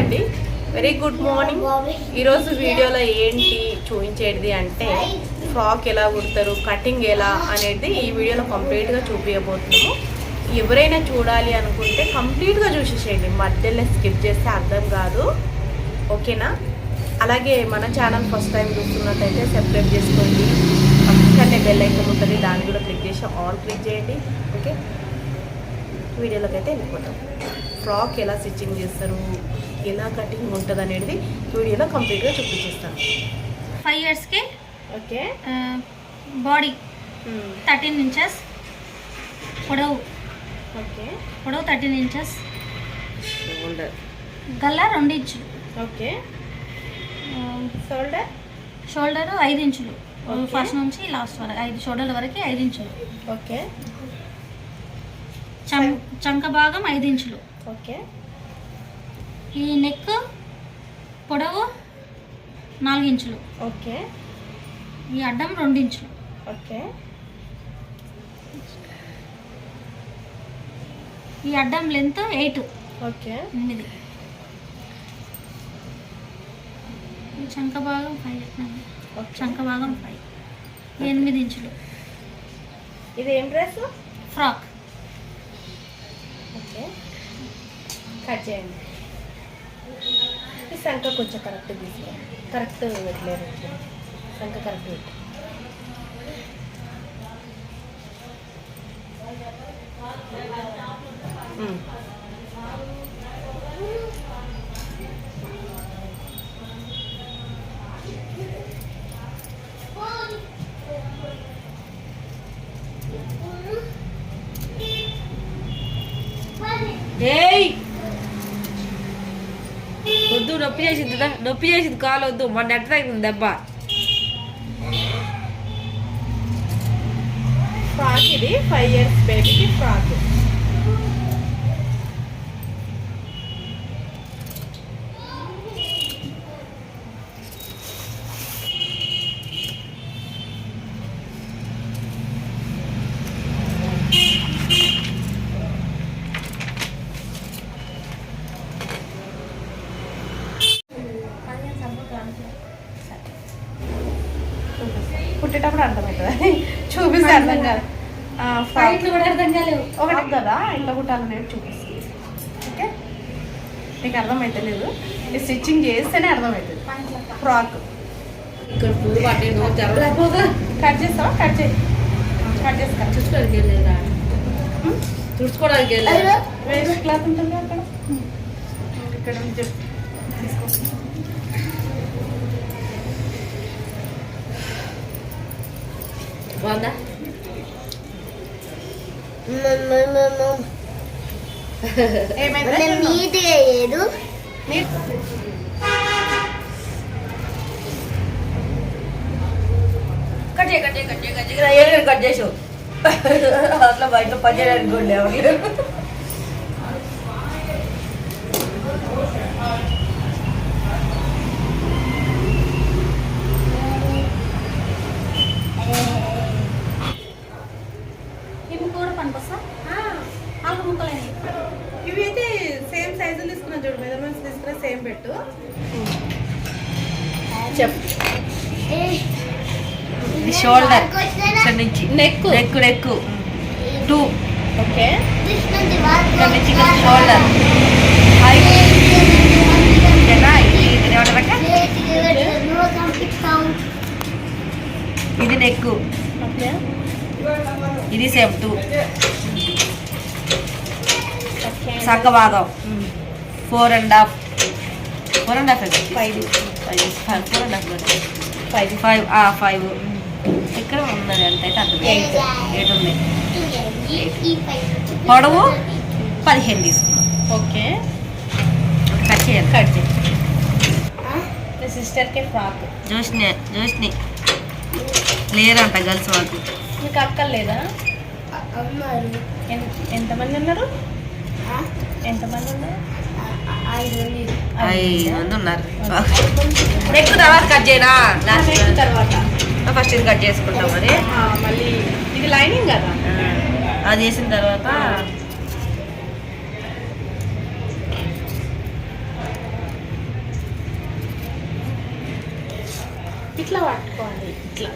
అండి, very good morning. ఈరోజు వీడియోలో ఏంటి చూపించేది అంటే ఫ్రాక్ ఎలా కుడతారు, కటింగ్ ఎలా అనేది ఈ వీడియోలో కంప్లీట్గా చూపించబోతున్నాము. ఎవరైనా చూడాలి అనుకుంటే కంప్లీట్గా చూసేసేయండి, మధ్యలో స్కిప్ చేస్తే అర్థం కాదు, ఓకేనా? అలాగే మన ఛానల్ ఫస్ట్ టైం చూస్తున్నట్టయితే సబ్స్క్రైబ్ చేసుకోండి, పక్కనే బెల్ ఐకాన్ ఉంటుంది, దాన్ని కూడా క్లిక్ చేసి ఆల్ క్లిక్ చేయండి. ఓకే, వీడియోలోకి అయితే వెళ్ళిపోతాం. ఫ్రాక్ ఎలా స్టిచ్చింగ్ చేస్తారు, ఎలా కటింగ్ ఉంటుంది అనేది వీడియోలో కంప్లీట్గా చూపించేస్తాను. 5 yearsకి ఓకే, బాడీ 13 inches, పొడవు ఓకే, పొడవు 13 inches, షోల్డర్ గల్ల 2 ఇంచులు, ఓకే, షోల్డర్ షోల్డర్ 5 ఇంచులు, ఫస్ట్ నుంచి లాస్ట్ వరకు 5 షోల్డర్ల వరకు 5 ఇంచులు, ఓకే, చంక భాగం 5 ఇంచులు, ఓకే, ఈ నెక్ పొడవు 4 ఇంచులు, ఓకే, ఈ అడ్డం 2 ఇంచులు, ఓకే, ఈ అడ్డం లెంత్ 8, ఓకే, 8, ఈ చంక భాగం 5, చంక భాగం 5, 8 ఇంచులు. ఇది ఏం డ్రెస్? ఫ్రాక్. ఓకే, కట్ చేయండి. ఈ సంఖ కొంచెం కరెక్ట్ తీసుకోండి, కరెక్ట్ పెట్టలేరు, సంఖ కరెక్ట్ పెట్టి. ఏయ్ వద్దు, నొప్పి చేసింది కాలు వద్దు, మన నెట్ తగ్గింది దెబ్బ. ఫ్రాక్ ఇది 5 years బేబీకి ఫ్రాక్. కుట్టేటప్పుడు అర్థమవుతుంది, చూపిస్తే అర్థం కాదు. ఫ్రాక్లు కూడా అర్థం కాలేవు. ఒకటి కదా ఇట్లా కుట్టాలనేది చూపిస్తుంది. ఓకే, నీకు అర్థమవుతలేదు, ఈ స్టిచ్చింగ్ చేస్తేనే అర్థమవుతుంది. ఫ్రాక్ ఇక్కడ పువ్వు పట్టే నోరు జరగలేకపోగా కట్ చేస్తావా? కట్ చేయి, కట్ చేస్తా. చూసుకోవడానికి వెళ్ళలేదా? చూసుకోవడానికి వెళ్ళలేదు. వేరే క్లాత్ ఉంటుంది అక్కడ, ఇక్కడ నుంచి తీసుకో. బాగుందా? కట్ చేసావు అట్లా బయట పని చేయడానికి కూడా లేవు. ఇవి కూడా పనికొస్తా నాలుగు ముక్కలైనవి. ఇవి అయితే సేమ్ సైజులు తీసుకున్నా చూడు, మెజర్మెంట్స్ తీసుకున్నా సేమ్ పెట్టు. చెప్పు. షోల్డర్ ఇక్కడ నుంచి నెక్ నెక్ నెక్ 2, ఓకే, ఇక్కడ నుంచి షోల్డర్ 5. ఇది నెక్, ఓకే, ఇది సేమ్ 2. సంఖ భాగం 4.5 5 ఇక్కడ ఉన్నది ఎంత అయితే అంత 8 ఉన్నాయి. పొడవు 15 తీసుకున్నాం. ఓకే, కట్ చేయాలి. కట్ చేయి. సిస్టర్కి ఫ్రాక్ జోష్ని లేరంట గర్ల్స్ వాళ్ళకి. మీకు అక్కలు లేదా? ఎంతమంది ఉన్నారు? ఎంతమంది ఉన్నారు? 5 మంది ఉన్నారు. నెక్ తర్వాత కట్ చేయనా? తర్వాత ఫస్ట్ ఇది కట్ చేసుకుంటాం. మరి మళ్ళీ ఇది లైనింగ్ కదా, అది చేసిన తర్వాత ఇట్లా పట్టుకోవాలి, ఇట్లా.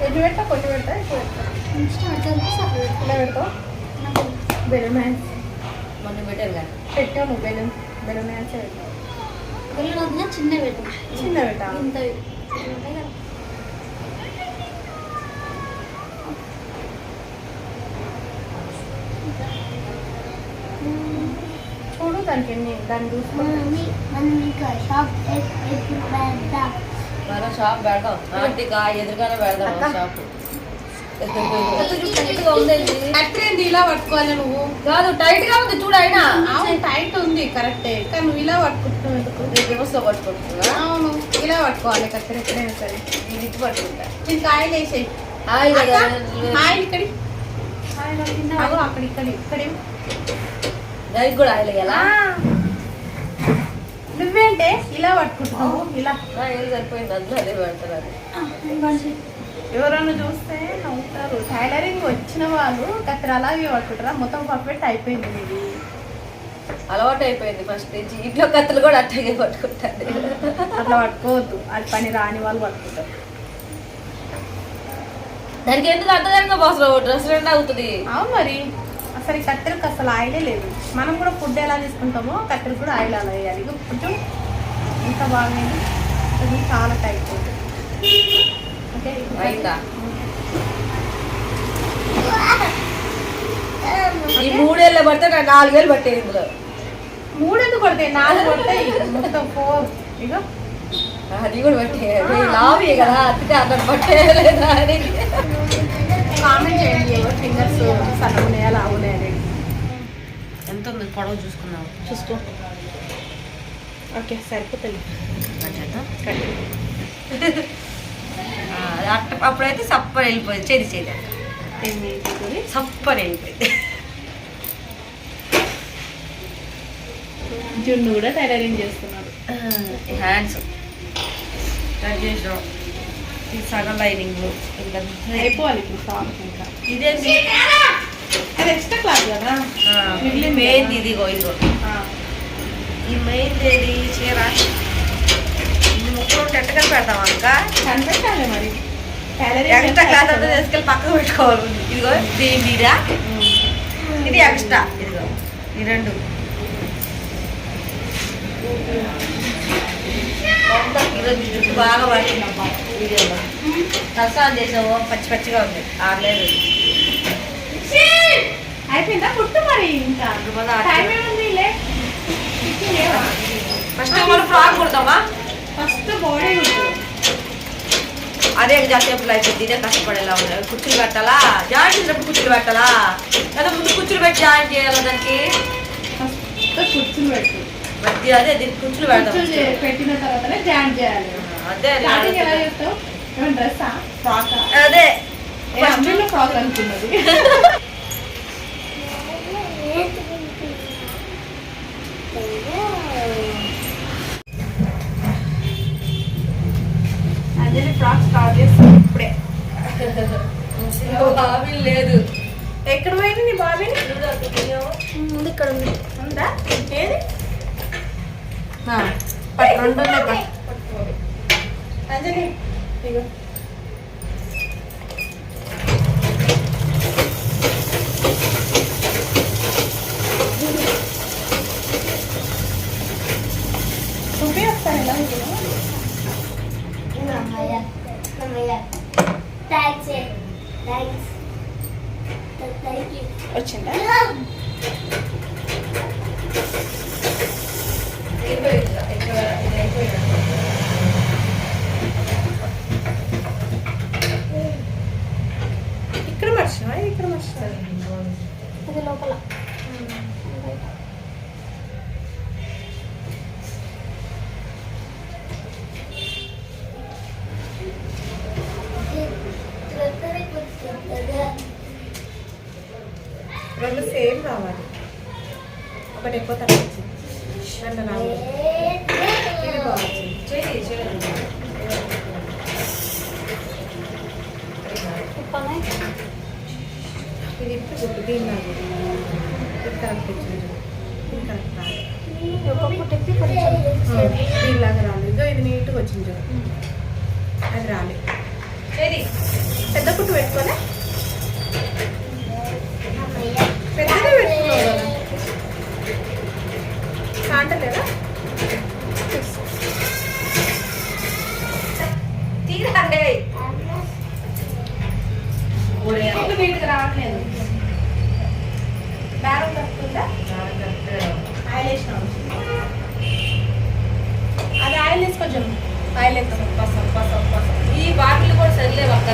ఎన్ని పెట్టా, కొన్ని పెట్టా, ఎక్కువ పెట్టా, ఇలా పెడతావు. బెలూన్ హ్యాండ్స్ మొన్న పెట్టారు కదా. పెట్టాము, బెలూన్ హ్యాండ్స్ పెట్టాము. చిన్న పెట్టు, చిన్న పెట్టా. ఇంత చూడు దానికి ఎన్ని, దాన్ని చూసుకుని మనం షాప్ పెడదాం. ఆంటీగా ఎదురుగానే పెడదాం షాప్. అట్రేంది ఇలా పట్టుకోవాలి నువ్వు? కాదు, టైట్ గా ఉంది చూడు. అయినా అవును టైట్ ఉంది కరెక్టే, కానీ నువ్వు ఇలా పట్టుకుంటున్నావు ఎందుకు? రివర్స్ లో పట్టుకుంటున్నా. అవును ఇలా పట్టుకోవాలి కత్తెర ఎక్కడైనా సరే. నేను ఇటు పట్టుకుంటా. దీనికి ఆయిల్ వేసేయి. హాయ్ కదా. ఆయిల్ ఇక్కడి, అగో అక్కడ ఇక్కడి. దానికి కూడా ఆయిల్ వేయాలా? నువ్వేంటే ఇలా పట్టుకుంటున్నావు? ఇలా ఏం సరిపోయింది, అందులో అదే పెడతారు. ఎవరైనా చూస్తే నవ్వుతారు. టైలరింగ్ వచ్చిన వాళ్ళు కత్తెర అలాగే పట్టుకుంటారా? మొత్తం పర్ఫెక్ట్ అయిపోయింది ఇది. అలవాటు అయిపోయింది ఫస్ట్ నుంచి. ఇంట్లో కత్తులు కూడా అట్టగే పట్టుకుంటాను. అట్లా పట్టుకోవద్దు, అది పని రాని వాళ్ళు పట్టుకుంటారు. దానికి ఎందుకు అర్థంగా బాసులో డ్రెస్ రెండు అవుతుంది. అవును మరి, అసలు ఈ కత్తెరకు అసలు ఆయిలే లేదు. మనం కూడా ఫుడ్ ఎలా తీసుకుంటామో కత్తెరకు కూడా ఆయిల్ అలా వేయాలి. ఇక కొంచెం ఇంకా బాగైంది, కొంచెం చాలా టైట్ అవుతుంది. ఓకే అయిందా? ఈ 3 ఏళ్ళు పడితే నాకు 4 వేలు పట్టే ఇందులో. 3 ఎందుకు పడతాయి? 4 పడతాయి, మొత్తం 4. ఇక అది కూడా పట్టే లాభే కదా, అందుకే అతను పట్టేయలేదా అని. కామెంట్ చేయండి ఎవరు ఫింగర్స్ సన్నగా ఉన్నాయా లావు ఉన్నాయా అనేది. ఎంత ఉంది పొడవు చూసుకున్నావు? చూసుకో. ఓకే సరిపోతుంది. అప్పుడైతే సప్పర్ వెళ్ళిపోయింది, చేది సప్పర్ వెళ్ళిపోయింది. జున్ను కూడా టైలరింగ్ చేస్తున్నారు. హ్యాండ్స్ కట్ చేసాం. ఇది సగం లైనింగ్ ఇంకా అయిపోవాలి ఇప్పుడు ఫ్రాక్. ఇంకా ఇదేంటి? అది ఎక్స్ట్రా క్లాత్ కదా. మెయిన్ ఇదిగో ఇదిగో ఈ మెయిన్ ఏది చీర. ఈ ముక్కలు ఎట్టగా పెడతాం ఇంకా కనిపెట్టాలి మరి. ఎక్స్ట్రా క్లాత్ అంతా తీసుకెళ్ళి పక్కకు పెట్టుకోవాలి. ఇదిగో దీనిరా, ఇది ఎక్స్ట్రా. ఇదిగో ఈ రెండు ఈరోజు జుట్టు బాగా పడుతుందమ్మా వీడియోలో. తలసాన్ చేసావు, పచ్చి పచ్చిగా ఉంది, ఆరలేదు. అయిపోయిందా కుట్టు మరి? ఇంకా టైం ఏముంది? ఫస్ట్ మనం ఫ్రాక్ కుడతామా? ఫస్ట్ బాడీ కుట్టు. అదే జాసేపులు అయిపోయింది. ఇదే కష్టపడేలా ఉన్నాయి. కుర్చీలు పెట్టాలా? జాయిన్ చేసినప్పుడు కుర్చీలు పెట్టాలా? లేదా ముందు కుర్చీలు పెట్టి జాయిన్ చేయాలా? దానికి ఫస్ట్ కుర్చీలు పెట్టు. మధ్య అదే దీనికి కుర్చీలు పెడతాం. పెట్టిన తర్వాతనే జాయిన్ చేయాలి. అదే స్టార్టింగ్ ఎలా చేస్తావు? ఏమైనా డ్రెస్సా, ఫ్రాక్? అదే అందులో ఫ్రాక్ అనుకున్నది. అంజలి ఫ్రాక్ స్టార్ట్ చేస్తాను ఇప్పుడే. బాబీ లేదు. ఎక్కడ పోయింది నీ బాబీని? ముందు ఇక్కడ ఉంది. ఉందా? ఏది? రెండు ఉన్నాయి. అంజలి ఇగో చూపి వస్తాను ఎలా ఉంటుంది. వచ్చిందా? సేమ్ రావాలి. ఒకటి ఎక్కువ తక్కువ వచ్చింది. నన్ను రావాలి. ఇది బాగుంది. ఉప్పనే ఇది ఇప్పుడు గుర్తు దీనిలాగా ఇది కరెక్ట్ వచ్చింది. ఇది కరెక్ట్ రాలేదు. ఒక్కొక్క టిప్పి కొంచెం దీనిలాగా రాలేదు. ఇది నీట్గా వచ్చింది చూడు. అది రాలేదు. పెద్ద కుట్టు పెట్టుకోలే, పెద్దగా పెట్టుకున్నావు కదా కాంటలేదా? తీరండి నీట్గా రావట్లేదు. బేరం తప్పుతుందా? ఆయిల్ వేసిన అది ఆయిల్ వేసి కొంచెం ఆయిల్ వేస్తాం. పసం పసం పసం. ఈ బాటిల్ కూడా సరిలేవు అక్క.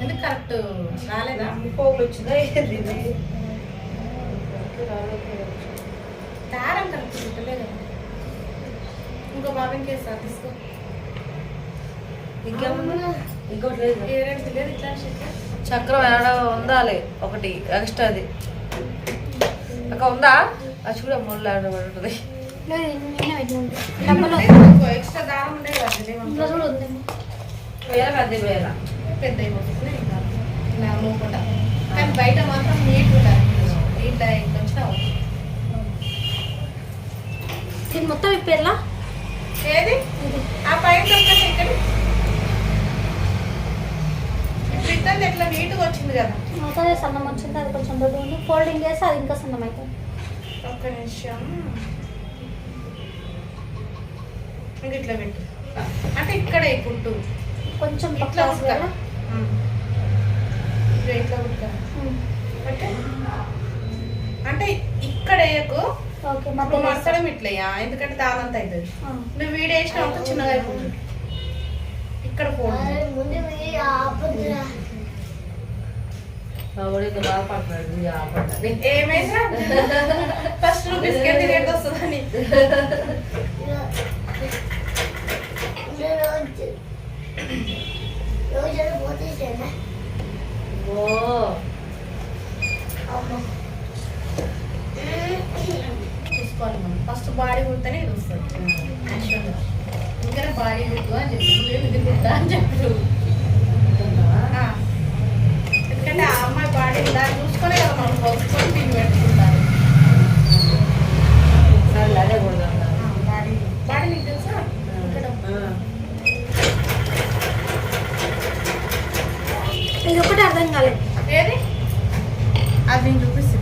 ఎందుకు కరెక్ట్ రాలేదా? పోగు వచ్చిందా? దారం కరెక్ట్ పెట్టలే కదా. ఇంకో బాబుని కేసా తీసుకో. ఇంకేమన్నా ఇంకోటి లేదు. ఏరేడు తెలియదు ఇట్లా చక్రం ఏడ ఉండాలి ఒకటి ఎక్స్ట్రాది అక్క ఉందా? అది చూడ ముళ్ళు ఉంటుంది. డబ్బులు ఎక్స్ట్రా దారం ఉండే కదా. ఇంట్లో కూడా ఉంది. వేల పెద్ద వేల పెద్ద అయిపోతుంది ఇలా మూకుండా. కానీ బయట మాత్రం నీట్ ఉండాలి. ఇట్లా ఇట్లా వచ్చినా ఇది మొత్తం ఇప్పేలా ఏది ఆ పైన ఒక్కటి ఇక్కడ ఇప్పుడు ఇద్దండి ఎట్లా నీట్గా వచ్చింది కదా. అదే సన్నం వచ్చింది. అది కొంచెం దొడ్డు ఉంది. ఫోల్డింగ్ చేస్తే అది ఇంకా సన్నం అవుతుంది. ఒక్క నిమిషం ఇంక ఇట్లా పెట్టు. అంటే ఇక్కడ కుట్టు కొంచెం ఇట్లా పక్క ఉడక. ఇట్లా ఉడక. ఓకే అంటే ఇక్కడ వేయకు. ఓకే ఇప్పుడు మధ్యలో మడతడం ఇట్లయ్యా, ఎందుకంటే దానంత అవుతుంది. నువ్వు వీడియో వేసినావు చిన్నగా అయిపోతుంది. ఇక్కడ పోతుంది. బాధపడుతున్నాడు. ఏమైనా ఫస్ట్ నువ్వు బిస్కెట్ రేట్ వస్తుందని. ఓ చూసుకోవాలి మనం. ఫస్ట్ బాడీ కుడితేనే ఇది వస్తుంది. యాక్చువల్గా ఇంకా బాడీ కుట్టు అని చెప్పి నువ్వేమి ఇది కుట్టా అని చెప్పు. ఎందుకంటే ఆ అమ్మాయి బాడీ దాన్ని చూసుకునే కదా మనం కొనుక్కొని దీన్ని పెట్టుకుంటారు. సరే అదే కూడా బాడీ బాడీ నీకు తెలుసా? ఇక్కడ ఇది ఒకటి అర్థం కాలేదు. ఏది అది నేను చూపిస్తుంది.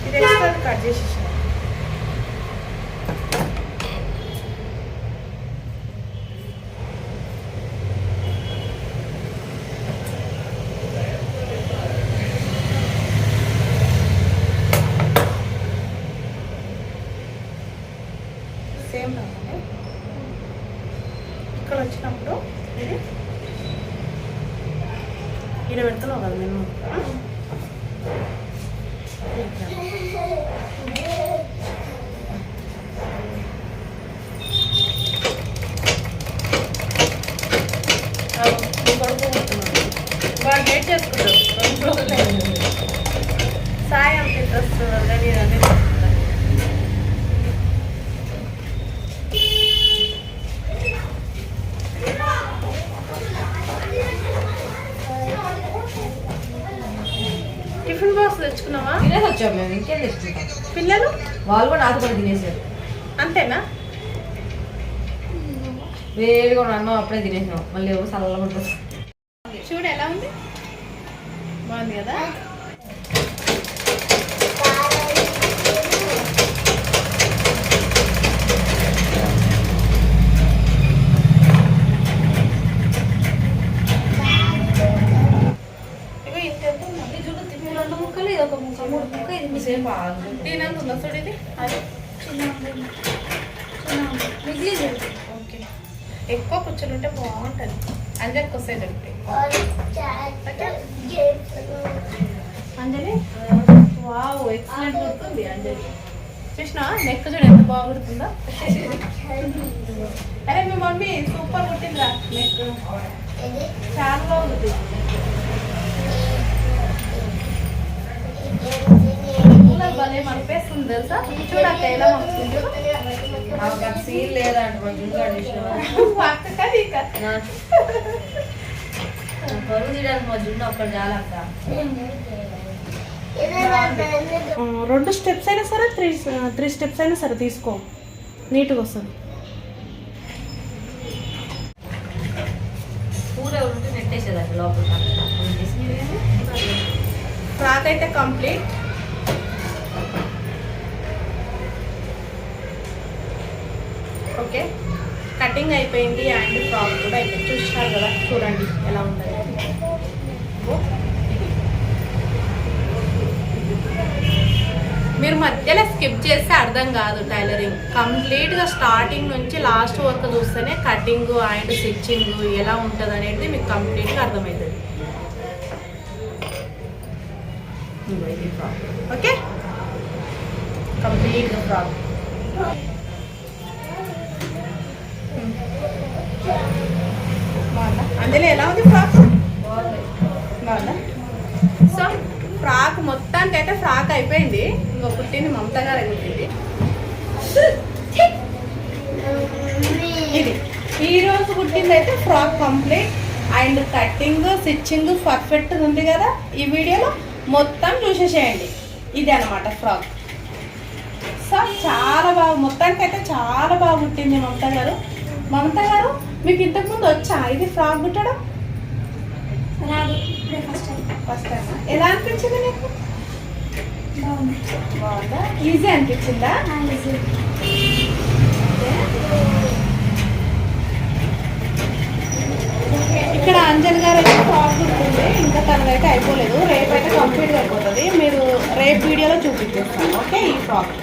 ఇది ఎక్స్ట్రా కట్ చేసేసి సేమ్ రావాలి. ఇక్కడ వచ్చినప్పుడు ఇది ఈడ పెడుతున్నావు కదా నేను. బాగా డేట్ చేసుకుంటారు. సాయం డ్రెస్ రెడీ అన్నీ చేసుకుంటారు. టిఫిన్ బాక్స్ తెచ్చుకున్నావా? తినేసి వచ్చాము మేము. ఇంకేం తెచ్చుకుంటాం? పిల్లలు వాళ్ళు కూడా నాతో కూడా తినేసారు. అంతేనా? వేడిగా ఉన్న అన్నం అప్పుడే తినేసినాం, మళ్ళీ ఎవరు చల్లగా ఉంటుంది. చూడు ఎలా ఉంది, బాగుంది కదా. ఇగో ఇంత రెండు ముక్కలు ఇది ఒక ముక్క, మూడు ముక్క ఇది మిగిలి సేమ్ బాగుంది. దీనంత ఉందా చూడు ఇది. అది మిగిలి ఓకే, ఎక్కువ కుచ్చులు ఉంటే బాగుంటుంది. అంజలికి వస్తాయి దొరికితే. అంజలి వావ్ ఎక్సలెంట్ కుడుతుంది అంజలి. చూసినా నెక్ చూడు ఎంత బాగా కుడుతుందో. అరే మీ మమ్మీ సూపర్ కుట్టిందిరా నెక్, చాలా బాగుంది. భలే మనిపిస్తుంది తెలుసా. చూడక్క ఎలా వస్తుంది. సీన్ లేదంట మా జున్ను పరుగు తీయడానికి మా జున్ను ఒక్కడు చాలక్క. 2 స్టెప్స్ అయినా సరే 3 స్టెప్స్ అయినా సరే తీసుకో, నీట్గా వస్తుంది. పూర ఉంటే నెట్టేసేదండి లోపల. ఫ్రాక్ అయితే కంప్లీట్. ఓకే, కటింగ్ అయిపోయింది అండ్ ఫ్రాక్ కూడా అయిపోయింది. చూసినారు కదా, చూడండి ఎలా ఉంటుంది. మీరు మధ్యలో స్కిప్ చేస్తే అర్థం కాదు టైలరింగ్. కంప్లీట్గా స్టార్టింగ్ నుంచి లాస్ట్ వరకు చూస్తేనే కటింగ్ అండ్ స్టిచ్చింగ్ ఎలా ఉంటుంది అనేది మీకు కంప్లీట్గా అర్థమవుతుంది. ఓకే, కంప్లీట్గా ఫ్రాక్. బాగుందా అందులో ఎలా ఉంది ఫ్రాక్? బాగుందా? సో ఫ్రాక్ మొత్తానికి అయితే ఫ్రాక్ అయిపోయింది. ఇంకో కుట్టింది మమత గారు కుట్టింది. ఇది ఈరోజు కుట్టింది అయితే frock complete and cutting stitching perfect ఉంది కదా. ఈ వీడియోలో మొత్తం చూసేసేయండి. ఇది అనమాట ఫ్రాక్. సో చాలా బాగా, మొత్తానికి అయితే చాలా బాగా కుట్టింది మమత గారు. మమత గారు మీకు ఇంతకుముందు వచ్చా ఇది ఫ్రాక్ కుట్టడం? First time. ఎలా అనిపించింది నీకు? బాగుందా? ఈజీ అనిపించిందా? ఇక్కడ అంజలి గారు అయితే ఫ్రాక్ కుడుతుంది, ఇంకా తనదైతే అయిపోలేదు. రేపు అయితే కంప్లీట్గా అయిపోతుంది. మీరు రేపు వీడియోలో చూపించేస్తాను. ఓకే, ఈ ఫ్రాక్